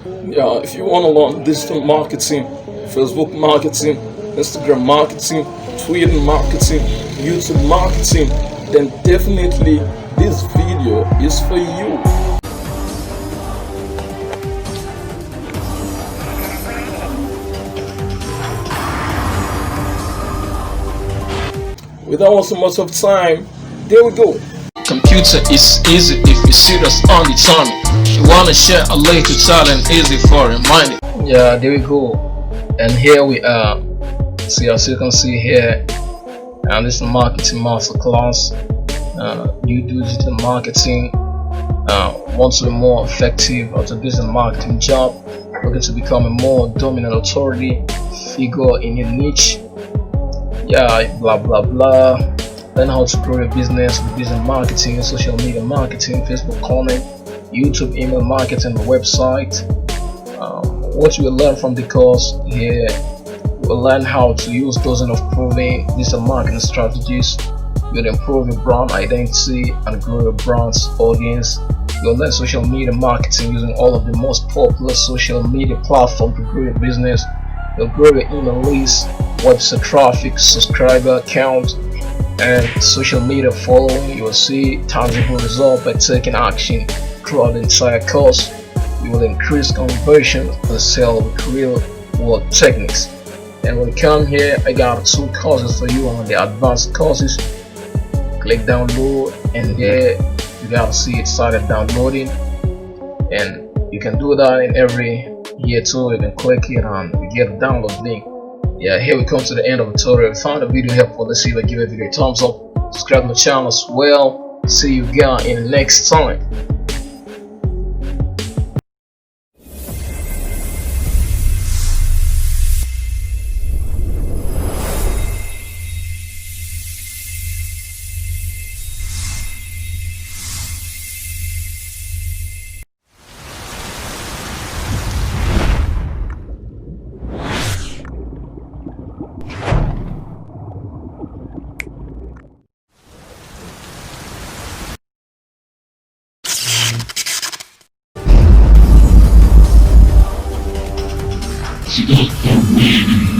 Yeah, if you want to learn digital marketing, Facebook marketing, Instagram marketing, Twitter marketing, YouTube marketing, then definitely this video is for you. Without so much of time, there we go. Computer is easy if you're serious on the time. You wanna share a little talent, easy for reminding. Yeah, there we go. And here we are. See, as you can see here, and this is marketing masterclass. You do digital marketing. Want to be more effective at a business marketing job, looking to become a more dominant authority figure in your niche. Yeah, blah blah blah. Learn how to grow your business with business marketing, social media marketing, Facebook content, YouTube email marketing, website. What you will learn from the course here, you will learn how to use dozens of proven digital marketing strategies. You'll improve your brand identity and grow your brand's audience. You'll learn social media marketing using all of the most popular social media platforms to grow your business. You'll grow your email list, website traffic, subscriber count, and social media following. You will see tangible results by taking action throughout the entire course. You will increase conversion and sell with real world techniques. And when you come here, I got 2 courses for you on the advanced courses. Click download, and there you gotta see it started downloading, and you can do that in every year too. You can click it and you get a download link. Yeah, here we come to the end of the tutorial. If you found the video helpful, let's see if I give a video a thumbs up, subscribe to my channel as well. See you guys in the next time. Stop the bleeding.